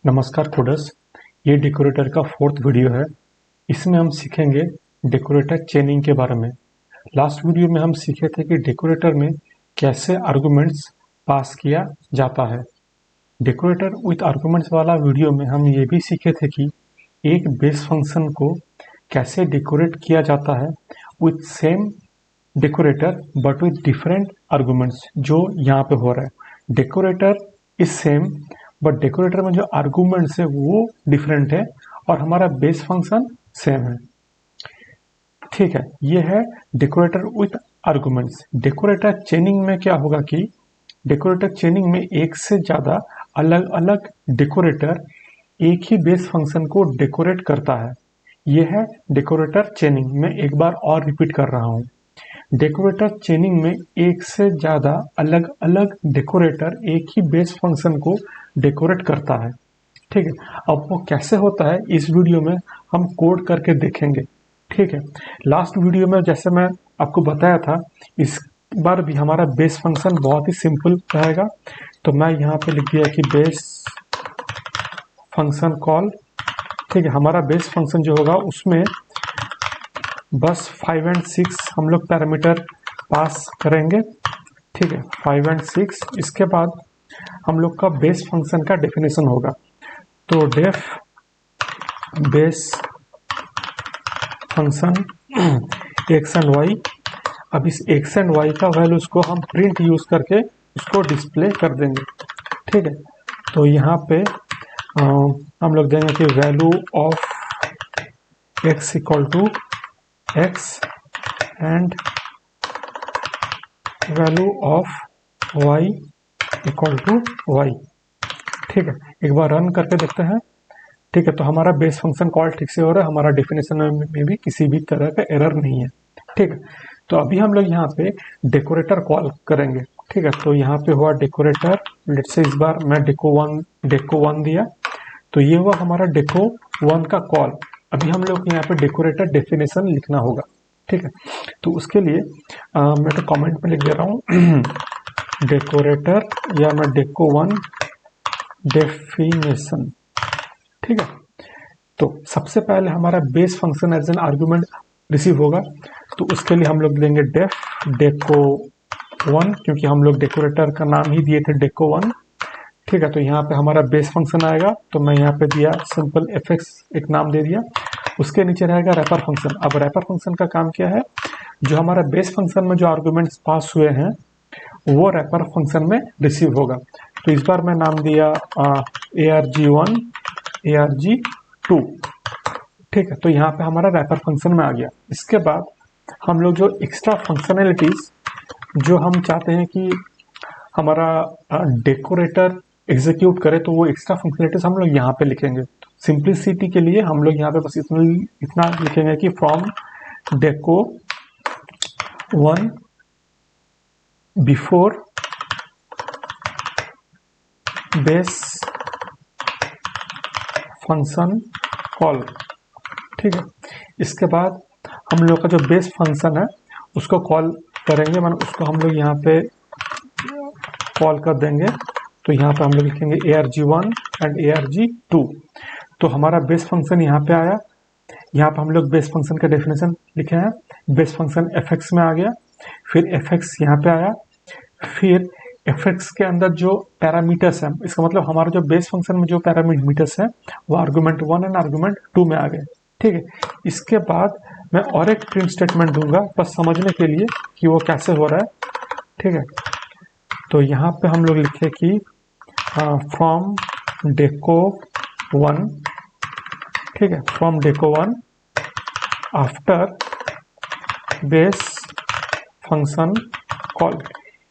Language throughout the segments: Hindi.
नमस्कार कोडर्स। ये डेकोरेटर का फोर्थ वीडियो है। इसमें हम सीखेंगे डेकोरेटर चेनिंग के बारे में। लास्ट वीडियो में हम सीखे थे कि डेकोरेटर में कैसे आर्गुमेंट्स पास किया जाता है। डेकोरेटर विथ आर्गुमेंट्स वाला वीडियो में हम ये भी सीखे थे कि एक बेस फंक्शन को कैसे डेकोरेट किया जाता है with same decorator but with different arguments, जो यहाँ पे हो रहा है। Decorator is same but decorator में जो आर्गुमेंट्स है वो डिफरेंट है और हमारा बेस फंक्शन सेम है। ठीक है, ये है डेकोरेटर विथ आर्गुमेंट्स। डेकोरेटर चेनिंग में क्या होगा कि डेकोरेटर चेनिंग में एक से ज़्यादा अलग अलग डेकोरेटर एक ही बेस फंक्शन को डेकोरेट करता है। यह है डेकोरेटर चेनिंग। मैं एक बार और रिपीट कर रहा हूँ। डेकोरेटर चेनिंग में एक से ज़्यादा अलग अलग डेकोरेटर एक ही बेस फंक्शन को डेकोरेट करता है। ठीक है, अब वो कैसे होता है इस वीडियो में हम कोड करके देखेंगे। ठीक है, लास्ट वीडियो में जैसे मैं आपको बताया था, इस बार भी हमारा बेस फंक्शन बहुत ही सिंपल रहेगा। तो मैं यहाँ पे लिख दिया कि बेस फंक्शन कॉल। ठीक है, हमारा बेस फंक्शन जो होगा उसमें बस 5 और 6 हम लोग पैरामीटर पास करेंगे। ठीक है, 5 और 6। इसके बाद हम लोग का बेस फंक्शन का डेफिनेशन होगा। तो def base function X and Y. अब इस एक्स एंड वाई का वैल्यूज को हम प्रिंट यूज करके उसको डिस्प्ले कर देंगे। ठीक है, तो यहाँ पे हम लोग देंगे कि value of X equal to X and value of Y equal to Y. ठीक है, एक बार रन करके देखते हैं। ठीक है, तो हमारा बेस फंक्शन कॉल ठीक से हो रहा है, हमारा डेफिनेशन में भी किसी भी तरह का एरर नहीं है। ठीक है, तो अभी हम लोग यहाँ पे डेकोरेटर कॉल करेंगे। ठीक है, तो यहाँ पे हुआ डेकोरेटर। लेट्स से इस बार मैं डेको वन दिया, तो ये हुआ हमारा डेको वन का कॉल। अभी हम लोग यहाँ पे डेकोरेटर डेफिनेशन लिखना होगा। ठीक है, तो उसके लिए मैं तो कमेंट में लिख दे रहा हूँ डेकोरेटर या मैं डेको वन डेफिनेशन। ठीक है, तो सबसे पहले हमारा base function as an argument receive होगा, तो उसके लिए हम लोग देंगे डेको वन, क्योंकि हम लोग डेकोरेटर का नाम ही दिए थे डेको वन। ठीक है, तो यहाँ पे हमारा बेस फंक्शन आएगा, तो मैं यहाँ पे दिया सिंपल fx एक नाम दे दिया। उसके नीचे रहेगा रैपर फंक्शन। अब रैपर फंक्शन का काम क्या है, जो हमारा बेस फंक्शन में जो आर्गुमेंट्स पास हुए हैं वो रैपर फंक्शन में रिसीव होगा। तो इस बार मैं नाम दिया arg1 arg2। ठीक है, तो यहाँ पे हमारा रैपर फंक्शन में आ गया। इसके बाद हम लोग जो एक्स्ट्रा फंक्शनैलिटीज जो हम चाहते हैं कि हमारा डेकोरेटर एग्जीक्यूट करे, तो वो एक्स्ट्रा फंक्शनैलिटीज हम लोग यहाँ पे लिखेंगे। सिंप्लिसिटी के लिए हम लोग यहाँ पे बस इतना लिखेंगे कि from deco one before base function call. ठीक है, इसके बाद हम लोग का जो बेस फंक्शन है उसको कॉल करेंगे, मतलब उसको हम लोग यहाँ पे कॉल कर देंगे। तो यहाँ पे हम लोग लिखेंगे arg1 एंड arg2। तो हमारा बेस फंक्शन यहाँ पे आया। यहाँ पे हम लोग बेस फंक्शन का डेफिनेशन लिखे हैं। बेस फंक्शन fx में आ गया, फिर fx यहाँ पे आया, फिर fx के अंदर जो पैरामीटर्स हैं, इसका मतलब हमारा जो बेस फंक्शन में जो पैरामीटर्स हैं वो आर्गुमेंट 1 एंड आर्गुमेंट 2 में आ गए। ठीक है, इसके बाद मैं और एक प्रिंट स्टेटमेंट दूंगा बस समझने के लिए कि वो कैसे हो रहा है। ठीक है, तो यहाँ पे हम लोग लिखे कि फ्रॉम डेको वन। ठीक है, from deco one after base function call.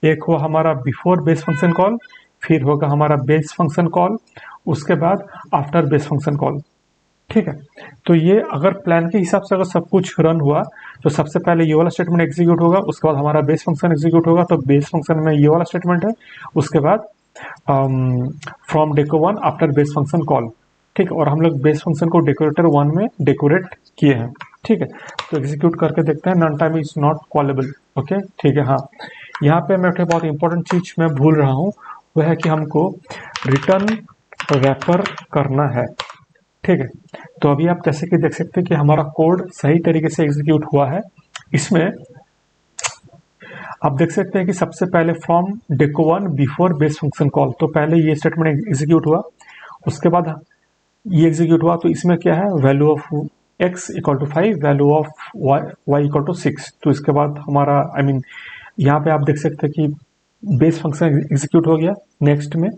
एक हुआ हमारा बिफोर बेस फंक्शन कॉल, फिर होगा हमारा बेस फंक्शन कॉल, उसके बाद आफ्टर बेस फंक्शन कॉल। ठीक है, तो ये अगर प्लान के हिसाब से अगर सब कुछ रन हुआ तो सबसे पहले ये वाला स्टेटमेंट एग्जीक्यूट होगा, उसके बाद हमारा बेस फंक्शन एग्जीक्यूट होगा। तो बेस फंक्शन में ये वाला स्टेटमेंट है, उसके बाद from deco one after base function call. ठीक है, और हम लोग बेस फंक्शन को डेकोरेटर वन में डेकोरेट किए हैं। ठीक है, तो एग्जीक्यूट करके देखते हैं। None type is not callable. Okay, ठीक है। हाँ, यहाँ पे मैं बहुत इंपॉर्टेंट चीज मैं भूल रहा हूँ, वह है कि हमको रिटर्न रैपर करना है। ठीक है, तो अभी आप जैसे कि देख सकते हैं कि हमारा कोड सही तरीके से एग्जीक्यूट हुआ है। इसमें आप देख सकते हैं कि सबसे पहले from deco one before base function call, तो पहले ये स्टेटमेंट एग्जीक्यूट हुआ, उसके बाद ये एग्जीक्यूट हुआ। तो इसमें क्या है, value of x equal to 5, value of y equal to 6। तो इसके बाद हमारा यहाँ पे आप देख सकते हैं कि बेस फंक्शन एग्जीक्यूट हो गया। नेक्स्ट में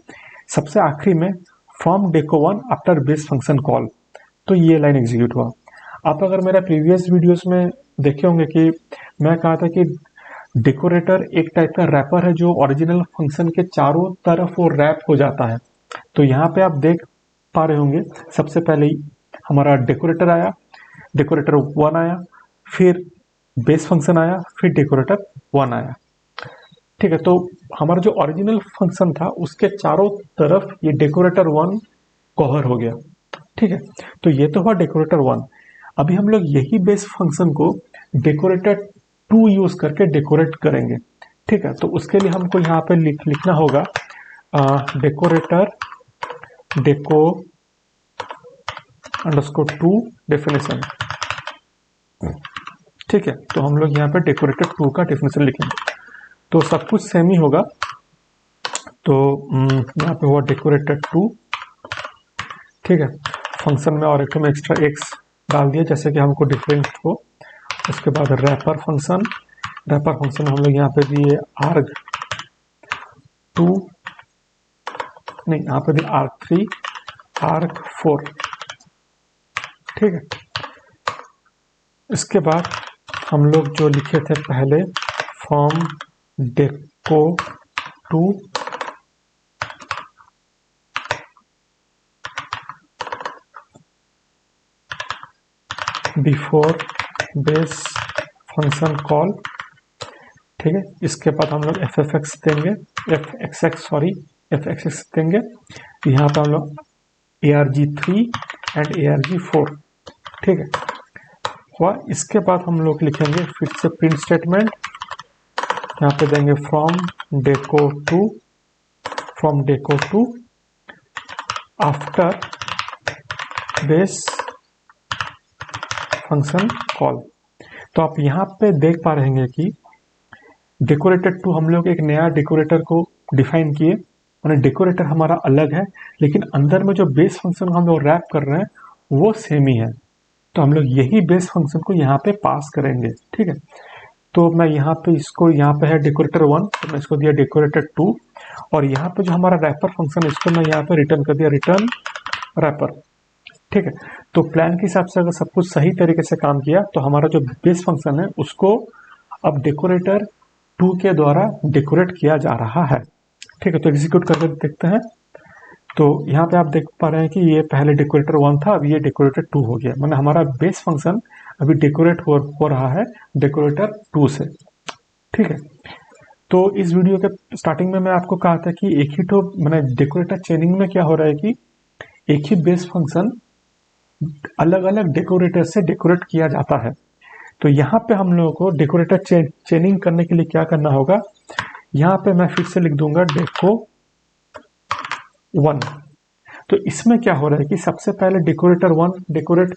सबसे आखिरी में from deco one after base function call, तो ये लाइन एग्जीक्यूट हुआ। आप अगर मेरा प्रीवियस वीडियोस में देखे होंगे कि मैं कहा था कि डेकोरेटर एक टाइप का रैपर है जो ओरिजिनल फंक्शन के चारों तरफ वो रैप हो जाता है। तो यहाँ पे आप देख पा रहे होंगे, सबसे पहले ही हमारा डेकोरेटर आया, डेकोरेटर वन आया, फिर बेस फंक्शन आया, फिर डेकोरेटर वन आया। ठीक है, तो हमारा जो ओरिजिनल फंक्शन था उसके चारों तरफ ये डेकोरेटर वन कवर हो गया। ठीक है, तो ये तो हुआ डेकोरेटर वन। अभी हम लोग यही बेस फंक्शन को डेकोरेटर टू यूज करके डेकोरेट करेंगे। ठीक है, तो उसके लिए हमको यहाँ पे लिखना होगा decorator deco underscore two definition. ठीक है, तो हम लोग यहाँ पे डेकोरेटर टू का डेफिनेशन लिखेंगे, तो सब कुछ सेम ही होगा। तो यहाँ पे हुआ डेकोरेटर टू। ठीक है, फंक्शन में और एक में एक्स्ट्रा एक्स डाल दिया जैसे कि हमको डिफरेंट हो। उसके बाद रैपर फंक्शन, रैपर फंक्शन हम लोग यहाँ पे दिए आर्ग टू, नहीं यहाँ पे दिए आर्ग थ्री, आर्ग फोर। ठीक है, इसके बाद हम लोग जो लिखे थे पहले from deco two before base function call. ठीक है, इसके बाद हम लोग एफ एफ एक्स देंगे, एफ एक्स देंगे। यहाँ पे हम लोग A R G three and A R G four. ठीक है हुआ। इसके बाद हम लोग लिखेंगे फिर से प्रिंट स्टेटमेंट, यहाँ पे देंगे from deco two after base function call. तो आप यहाँ पे देख पा रहे हैं कि डेकोरेटर टू हम लोग एक नया डेकोरेटर को डिफाइन किए, माने डेकोरेटर हमारा अलग है लेकिन अंदर में जो बेस फंक्शन हम लोग रैप कर रहे हैं वो सेम ही है। तो हम लोग यही बेस फंक्शन को यहाँ पे पास करेंगे। ठीक है, तो मैं यहाँ पे इसको, यहाँ पे है डेकोरेटर वन, तो मैं इसको दिया डेकोरेटर टू, और यहाँ पे जो हमारा रैपर फंक्शन है इसको मैं यहाँ पे रिटर्न कर दिया रिटर्न रैपर। ठीक है, तो प्लान के हिसाब से अगर सब कुछ सही तरीके से काम किया तो हमारा जो बेस फंक्शन है उसको अब डेकोरेटर टू के द्वारा डेकोरेट किया जा रहा है। ठीक है, तो एग्जीक्यूट करके देखते हैं। तो यहाँ पे आप देख पा रहे हैं कि ये पहले डेकोरेटर वन था, अभी ये डेकोरेटर टू हो गया, मतलब हमारा बेस फंक्शन अभी डेकोरेट हो रहा है डेकोरेटर टू से। ठीक है, तो इस वीडियो के स्टार्टिंग में मैं आपको कहा था कि एक ही तो मैंने डेकोरेटर चेनिंग में क्या हो रहा है कि एक ही बेस फंक्शन अलग अलग डेकोरेटर से डेकोरेट किया जाता है। तो यहाँ पे हम लोगों को डेकोरेटर चेनिंग करने के लिए क्या करना होगा, यहाँ पे मैं फिर से लिख दूंगा डेको वन। तो इसमें क्या हो रहा है कि सबसे पहले डेकोरेटर वन डेकोरेट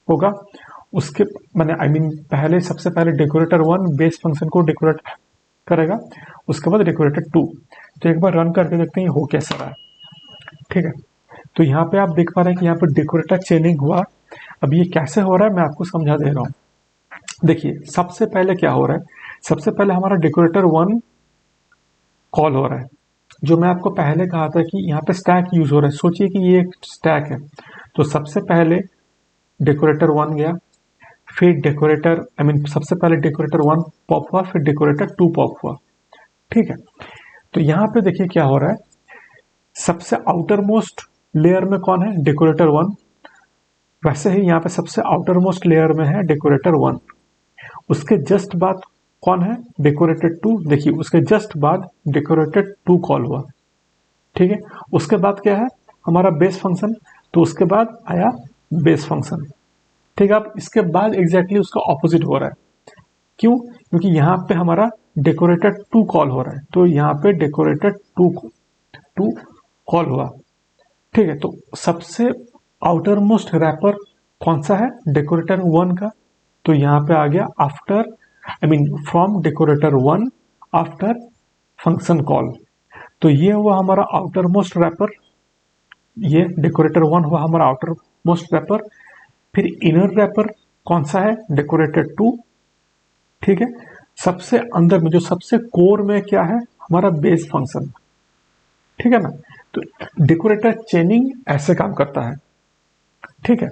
होगा, उसके पहले सबसे पहले डेकोरेटर वन बेस फंक्शन को डेकोरेट करेगा, उसके बाद डेकोरेटर टू। तो एक बार रन करके देखते हैं हो कैसा रहा है। ठीक है, तो यहाँ पे आप देख पा रहे हैं कि यहाँ पे डेकोरेटर चेनिंग हुआ। अब ये कैसे हो रहा है मैं आपको समझा दे रहा हूँ। देखिए सबसे पहले क्या हो रहा है, सबसे पहले हमारा डेकोरेटर वन कॉल हो रहा है, जो मैं आपको पहले कहा था कि यहाँ पे स्टैक यूज हो रहा है। सोचिए कि ये एक स्टैक है, तो सबसे पहले डेकोरेटर वन गया, फिर डेकोरेटर सबसे पहले डेकोरेटर वन पॉप हुआ, फिर डेकोरेटर टू पॉप हुआ। ठीक है, तो यहाँ पे देखिए क्या हो रहा है, सबसे आउटर मोस्ट लेयर में कौन है, डेकोरेटर वन। वैसे ही यहाँ पे सबसे आउटर मोस्ट लेयर में है डेकोरेटर वन। उसके जस्ट बाद कौन है, डेकोरेटर टू। देखिए उसके जस्ट बाद डेकोरेटर टू कॉल हुआ। ठीक है, उसके बाद क्या है हमारा बेस फंक्शन, तो उसके बाद आया बेस फंक्शन। ठीक है, अब इसके बाद एग्जैक्टली उसका ऑपोजिट हो रहा है। क्यों, क्योंकि यहाँ पे हमारा डेकोरेटर टू कॉल हो रहा है, तो यहाँ पे डेकोरेटर टू कॉल हुआ। ठीक है, तो सबसे आउटर मोस्ट रैपर कौन सा है, डेकोरेटर 1 का। तो यहाँ पे आ गया after, I mean from decorator 1 after function call. तो ये हुआ हमारा आउटर मोस्ट रैपर, ये डेकोरेटर 1 हुआ हमारा आउटर मोस्ट रैपर। फिर इनर रैपर कौन सा है, डेकोरेटर 2। ठीक है, सबसे अंदर में जो सबसे कोर में क्या है, हमारा बेस फंक्शन। ठीक है ना, तो डेकोरेटर चेनिंग ऐसे काम करता है। ठीक है,